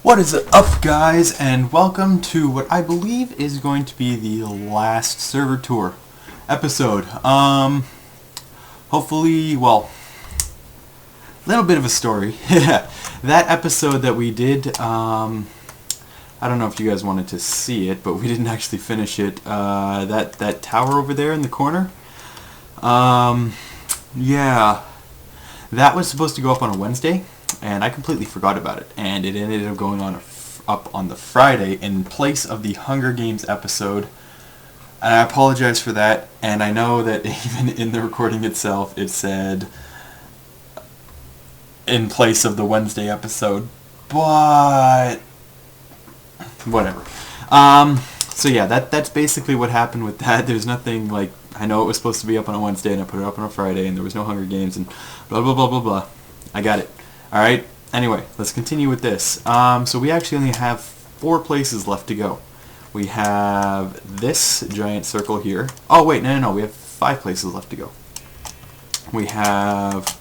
What is up, guys, and welcome to what I believe is going to be the last server tour episode. Hopefully, well, a little bit of a story. That episode that we did, I don't know if you guys wanted to see it, but we didn't actually finish it. That tower over there in the corner, yeah, that was supposed to go up on a Wednesday. And I completely forgot about it, and it ended up going up on the Friday in place of the Hunger Games episode, and I apologize for that. And I know that even in the recording itself it said in place of the Wednesday episode, but whatever. So yeah, that's basically what happened with that. There's nothing like, I know it was supposed to be up on a Wednesday and I put it up on a Friday and there was no Hunger Games and blah blah blah blah blah. I got it. Alright, anyway, let's continue with this. So we actually only have 4 places left to go. We have this giant circle here. Oh wait, no, we have 5 places left to go. We have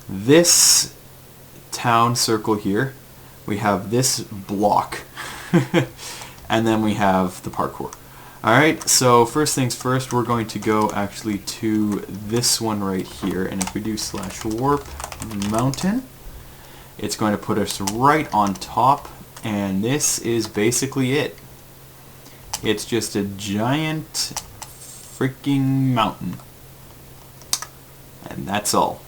this town circle here. We have this block. And then we have the parkour. Alright, so first things first, we're going to go actually to this one right here. And if we do /warp mountain, it's going to put us right on top, and this is basically it. It's just a giant freaking mountain, and that's all.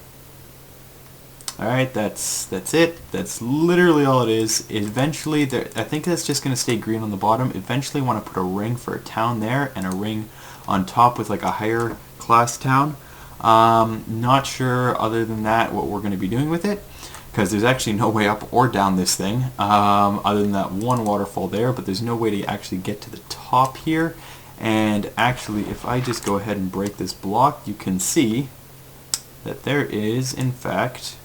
Alright, that's it. That's literally all it is. Eventually, I think that's just going to stay green on the bottom. Eventually want to put a ring for a town there, and a ring on top with like a higher class town. Not sure other than that what we're going to be doing with it, because there's actually no way up or down this thing, other than that one waterfall there, but there's no way to actually get to the top here. And actually, if I just go ahead and break this block, you can see that there is, in fact,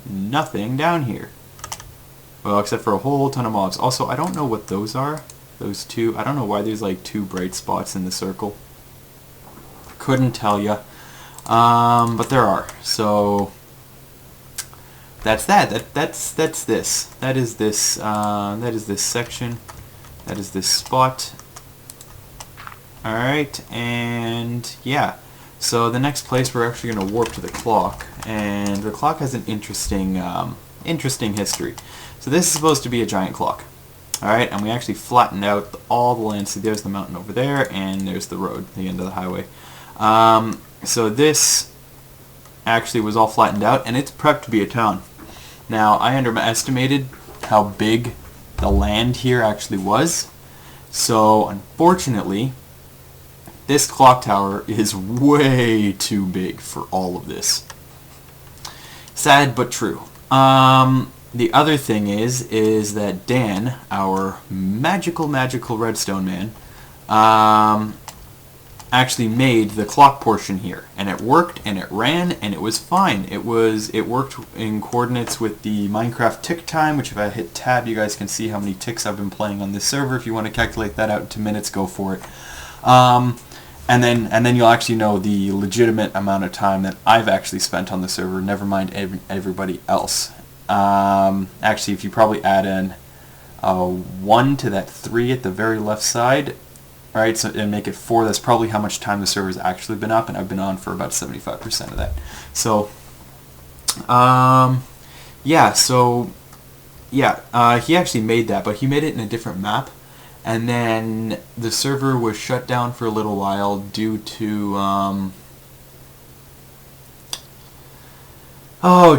nothing down here. Well, except for a whole ton of mobs. Also, I don't know what those are. Those two. I don't know why there's like 2 bright spots in the circle. Couldn't tell ya. But there are. So that's that. That's this. That is this. That is this section. That is this spot. All right, and yeah. So the next place we're actually going to warp to the clock, and the clock has an interesting history. So this is supposed to be a giant clock. All right, and we actually flattened out all the land. See, there's the mountain over there, and there's the road, the end of the highway. So this actually was all flattened out, and it's prepped to be a town. Now, I underestimated how big the land here actually was. So, unfortunately, this clock tower is way too big for all of this. Sad but true. The other thing is that Dan, our magical redstone man, actually made the clock portion here, and it worked, and it ran, and it was fine. It worked in coordinates with the Minecraft tick time, which if I hit tab, you guys can see how many ticks I've been playing on this server. If you want to calculate that out into minutes, go for it. And then you'll actually know the legitimate amount of time that I've actually spent on the server, never mind everybody else. Actually, if you probably add in 1 to that 3 at the very left side, right, so, and make it 4, that's probably how much time the server's actually been up, and I've been on for about 75% of that. So, he actually made that, but he made it in a different map. And then the server was shut down for a little while due to,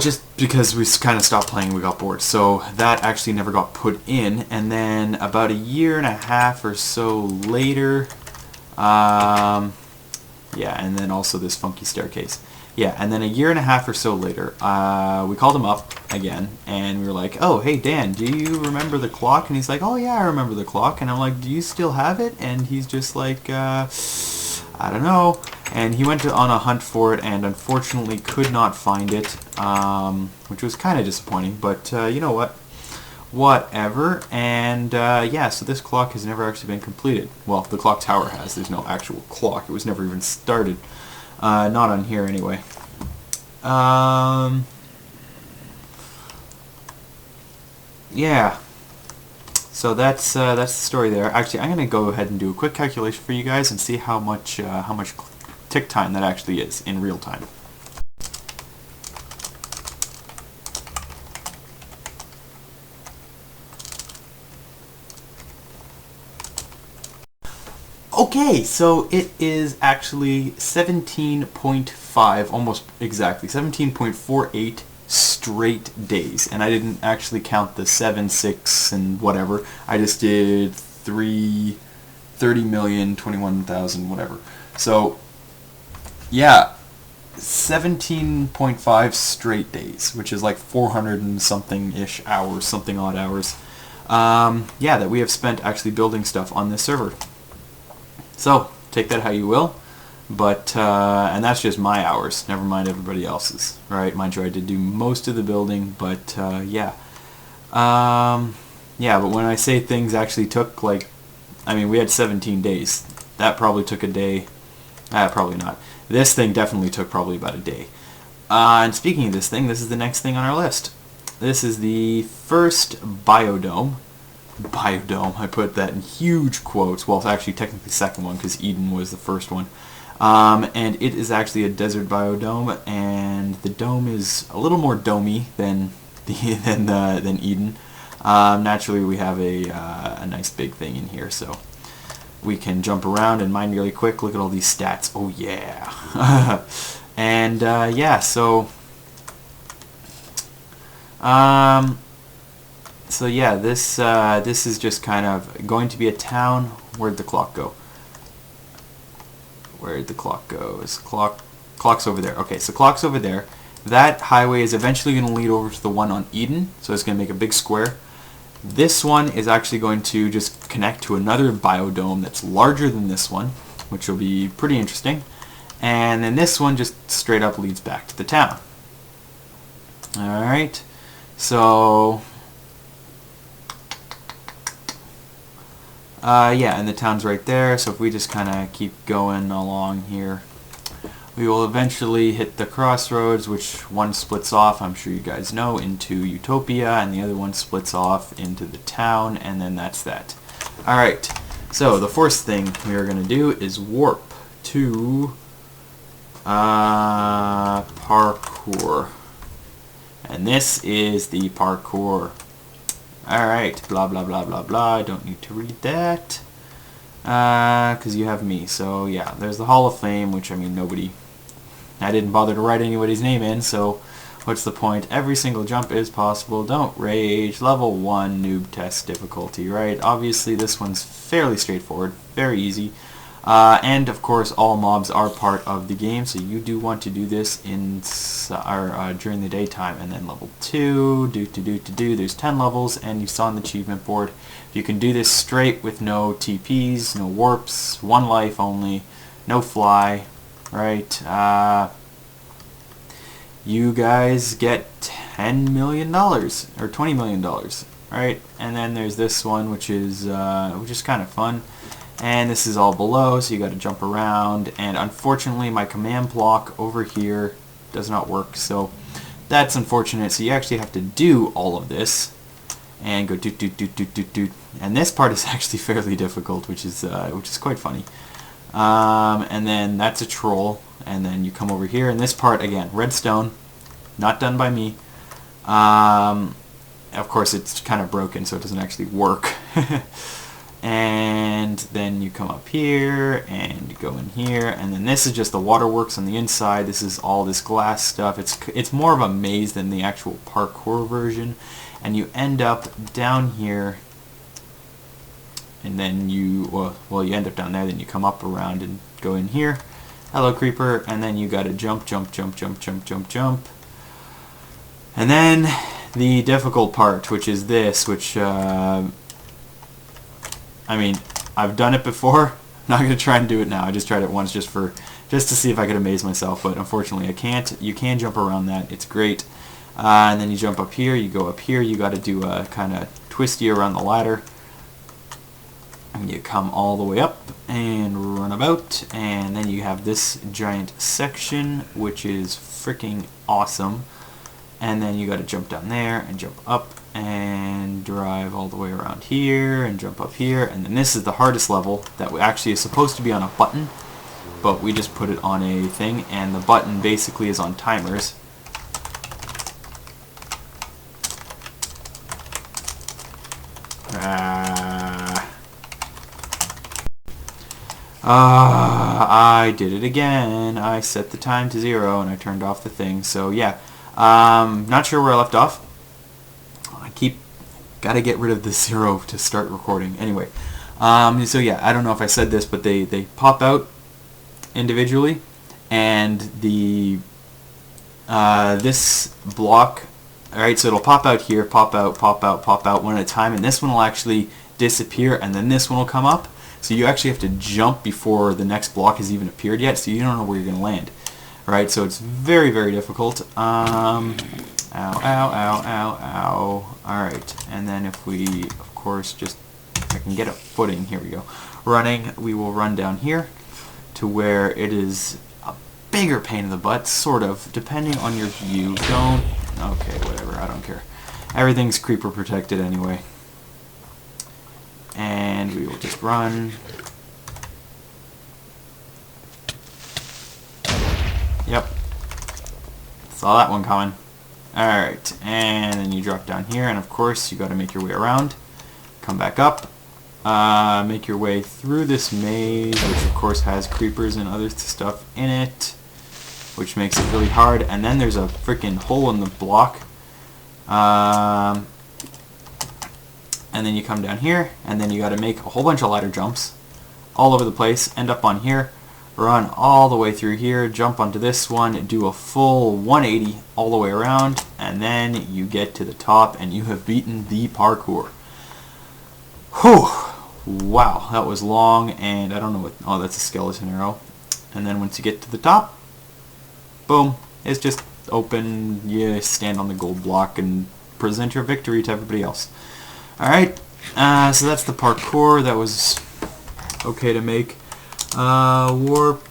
just because we kind of stopped playing, we got bored. So that actually never got put in. And then about a year and a half or so later, and then also this funky staircase. Yeah, and then a year and a half or so later, we called him up again, and we were like, oh, hey, Dan, do you remember the clock? And he's like, oh, yeah, I remember the clock. And I'm like, do you still have it? And he's just like, I don't know. And he went on a hunt for it, and unfortunately could not find it, which was kind of disappointing. But you know what? Whatever. And so this clock has never actually been completed. Well, the clock tower has. There's no actual clock. It was never even started. Not on here anyway. yeah. So that's the story there. Actually, I'm gonna go ahead and do a quick calculation for you guys and see how much tick time that actually is in real time. Okay, so it is actually 17.5, almost exactly, 17.48 straight days. And I didn't actually count the 7, 6, and whatever. I just did 30,021,000, whatever. So, yeah, 17.5 straight days, which is like 400 and something-ish hours, something odd hours. Yeah, that we have spent actually building stuff on this server. So, take that how you will, but, and that's just my hours, never mind everybody else's, right? Mind you, I did do most of the building, but, yeah. Yeah, but when I say things actually took, like, I mean, we had 17 days. That probably took a day. Probably not. This thing definitely took probably about a day. And speaking of this thing, this is the next thing on our list. This is the first biodome. Biodome, I put that in huge quotes. Well, it's actually technically the second one because Eden was the first one. And it is actually a desert biodome, and the dome is a little more domey than than Eden. Naturally, we have a nice big thing in here, so we can jump around and mine really quick. Look at all these stats. Oh yeah. And yeah, so so yeah, this is just kind of going to be a town. Where'd the clock go? Where'd the clock go? Clock's over there. Okay, so clock's over there. That highway is eventually going to lead over to the one on Eden, so it's going to make a big square. This one is actually going to just connect to another biodome that's larger than this one, which will be pretty interesting. And then this one just straight up leads back to the town. Alright, so yeah, and the town's right there, so if we just kind of keep going along here, we will eventually hit the crossroads, which one splits off, I'm sure you guys know, into Utopia, and the other one splits off into the town, and then that's that. Alright, so the first thing we are going to do is warp to parkour. And this is the parkour. Alright, blah blah blah blah blah, I don't need to read that, because you have me. So yeah, there's the Hall of Fame, which, I mean, I didn't bother to write anybody's name in, so what's the point? Every single jump is possible, don't rage, level 1, noob test difficulty, right? Obviously this one's fairly straightforward, very easy. And of course all mobs are part of the game, so you do want to do this in during the daytime. And then level 2, there's 10 levels, and you saw on the achievement board, you can do this straight with no TPs, no warps, 1 life only, no fly, right? You guys get $10 million, or $20 million, right? And then there's this one, which is kind of fun. And this is all below, so you got to jump around, and unfortunately my command block over here does not work, so that's unfortunate. So you actually have to do all of this and go doot doot doot doot doot doot, and this part is actually fairly difficult, which is quite funny. And then that's a troll, and then you come over here, and this part again, redstone, not done by me. Of course it's kind of broken, so it doesn't actually work. And then you come up here and you go in here, and then this is just the waterworks on the inside. This is all this glass stuff. It's more of a maze than the actual parkour version, and you end up down here, and then you you end up down there, then you come up around and go in here. Hello creeper, and then you gotta jump jump jump jump jump jump jump, and then the difficult part, which is this, which I mean, I've done it before. I'm not going to try and do it now. I just tried it once just to see if I could amaze myself, but unfortunately I can't. You can jump around that. It's great. And then you jump up here, you go up here, you got to do a kind of twisty around the ladder. And you come all the way up and run about, and then you have this giant section, which is freaking awesome. and then you got to jump down there and jump up and drive all the way around here and jump up here, and then this is the hardest level that actually is supposed to be on a button, but we just put it on a thing, and the button basically is on timers. I did it again. I set the time to 0 and I turned off the thing. So yeah, not sure where I left off. Gotta get rid of the 0 to start recording. Anyway, so yeah, I don't know if I said this, but they pop out individually, and the this block, alright, so it'll pop out here, pop out, one at a time, and this one will actually disappear, and then this one will come up. So you actually have to jump before the next block has even appeared yet, so you don't know where you're going to land. Right, so it's very, very difficult. Ow, ow, ow, ow, ow. Alright, and then if we, of course, if I can get a footing, here we go. Running, we will run down here to where it is a bigger pain in the butt, sort of, depending on your view. Okay, whatever, I don't care. Everything's creeper protected anyway. And we will just run. Yep. Saw that one coming. Alright, and then you drop down here, and of course you got to make your way around. Come back up. Make your way through this maze, which of course has creepers and other stuff in it, which makes it really hard. And then there's a freaking hole in the block. And then you come down here, and then you got to make a whole bunch of ladder jumps all over the place, end up on here, run all the way through here, jump onto this one, do a full 180 all the way around, and then you get to the top and you have beaten the parkour. Whew! Wow, that was long, and I don't know what... Oh, that's a skeleton arrow. And then once you get to the top, boom, it's just open, you stand on the gold block and present your victory to everybody else. Alright, so that's the parkour. That was okay to make. Warp.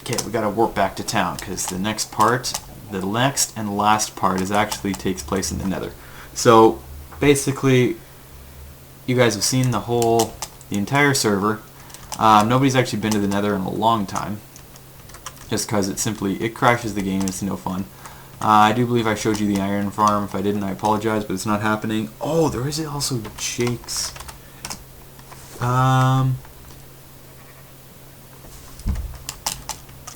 Okay, we gotta warp back to town, because the next part, the next and last part, takes place in the Nether. So, basically, you guys have seen the entire server. Nobody's actually been to the Nether in a long time, just because it crashes the game. It's no fun. I do believe I showed you the iron farm. If I didn't, I apologize, but it's not happening. Oh, there is also Jake's.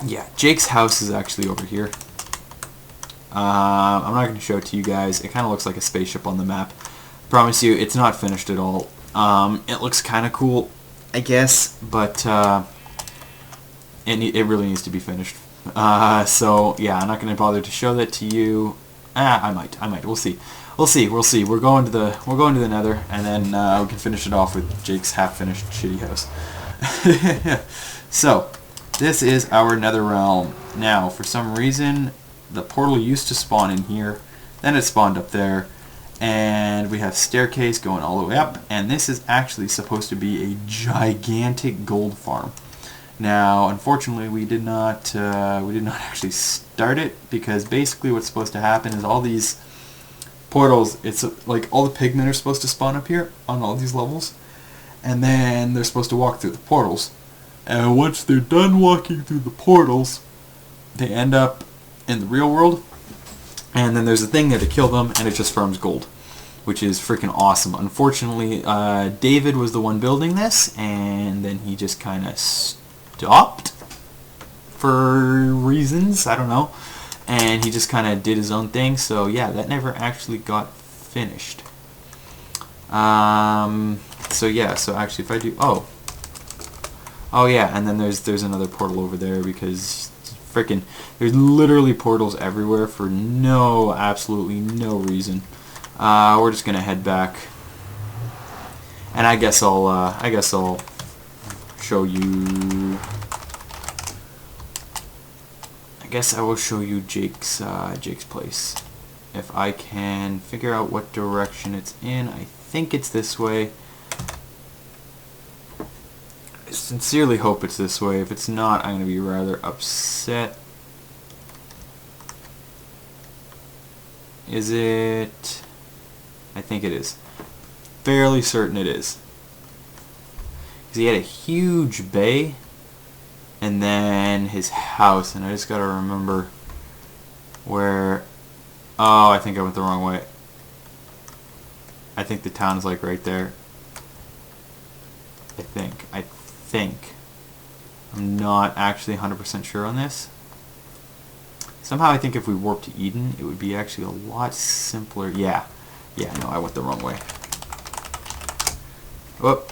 Yeah, Jake's house is actually over here. I'm not going to show it to you guys. It kind of looks like a spaceship on the map. Promise you, it's not finished at all. It looks kind of cool, I guess, but it really needs to be finished. So yeah, I'm not going to bother to show that to you. I might. We'll see. We're going to the Nether, and then we can finish it off with Jake's half-finished shitty house. So this is our Nether realm. Now, for some reason, the portal used to spawn in here, then it spawned up there, and we have staircase going all the way up. And this is actually supposed to be a gigantic gold farm. Now, unfortunately, we did not actually start it, because basically what's supposed to happen is all these portals, it's like all the pigmen are supposed to spawn up here on all these levels, and then they're supposed to walk through the portals. And once they're done walking through the portals, they end up in the real world, and then there's a thing there to kill them, and it just farms gold, which is freaking awesome. Unfortunately, David was the one building this, and then he just kind of stopped for reasons, I don't know, and he just kind of did his own thing. So yeah, that never actually got finished. So yeah, so actually if I do, oh yeah, and then there's another portal over there, because freaking there's literally portals everywhere for absolutely no reason. We're just gonna head back, and I guess I'll show you. I guess I will show you Jake's place, if I can figure out what direction it's in. I think it's this way. I sincerely hope it's this way. If it's not, I'm gonna be rather upset. Is it? I think it is. Fairly certain it is. Because he had a huge bay, and then his house, and I just gotta remember where... Oh, I think I went the wrong way. I think the town is like right there. I think. I'm not actually 100% sure on this. Somehow I think if we warped to Eden, it would be actually a lot simpler. Yeah, no, I went the wrong way. Whoop.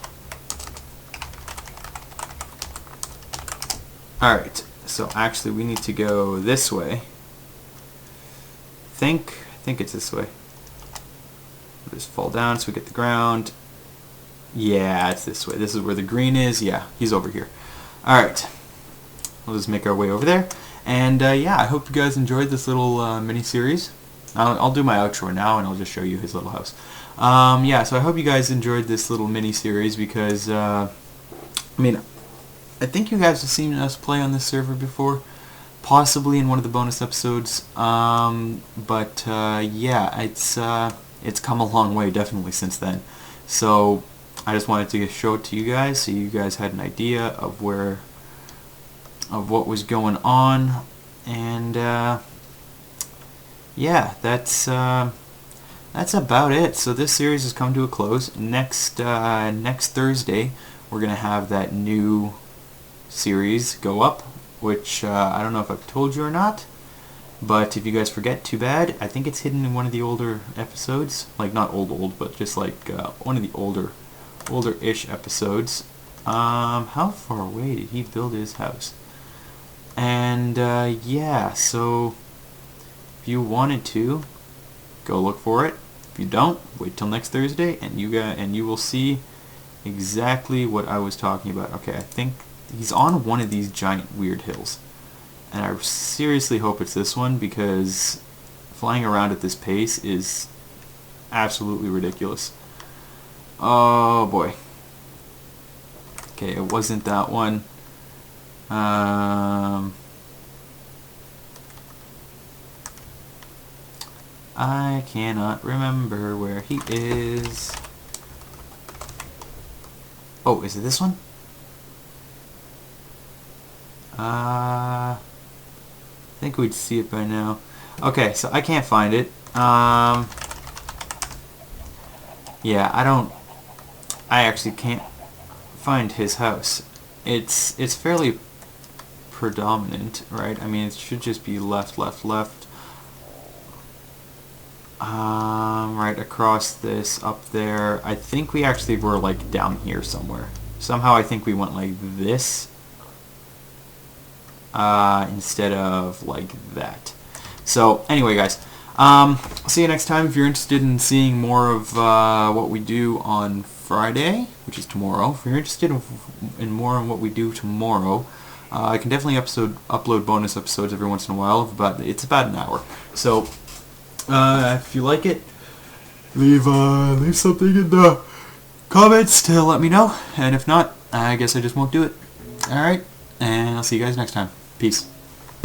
Alright, so actually we need to go this way. I think it's this way. We'll just fall down so we get the ground. Yeah, it's this way. This is where the green is. Yeah, he's over here. Alright, we'll just make our way over there. And yeah, I hope you guys enjoyed this little mini-series. I'll do my outro now and I'll just show you his little house. Yeah, so I hope you guys enjoyed this little mini-series because, I mean, I think you guys have seen us play on this server before. Possibly in one of the bonus episodes. But yeah, it's come a long way definitely since then. So I just wanted to show it to you guys so you guys had an idea of what was going on, and yeah, that's about it. So this series has come to a close. Next Thursday we're gonna have that new series go up, which I don't know if I've told you or not, but if you guys forget, too bad. I think it's hidden in one of the older episodes, like not old, but just like one of the older-ish episodes. How far away did he build his house? And yeah, so if you wanted to, go look for it. If you don't, wait till next Thursday, and you will see exactly what I was talking about. Okay, I think he's on one of these giant weird hills, and I seriously hope it's this one because flying around at this pace is absolutely ridiculous. Oh boy. Okay, it wasn't that one. I cannot remember where he is. Oh, is it this one? I think we'd see it by now. Okay, so I can't find it. Yeah, I actually can't find his house. It's fairly predominant, right? I mean, it should just be left. Right across this, up there. I think we actually were like down here somewhere. Somehow I think we went like this instead of like that. So anyway, guys, I'll see you next time. If you're interested in seeing more of what we do on Friday, which is tomorrow, if you're interested in more on what we do tomorrow, I can definitely upload bonus episodes every once in a while, but it's about an hour. So if you like it, leave something in the comments to let me know, and if not, I guess I just won't do it. Alright, and I'll see you guys next time. Peace.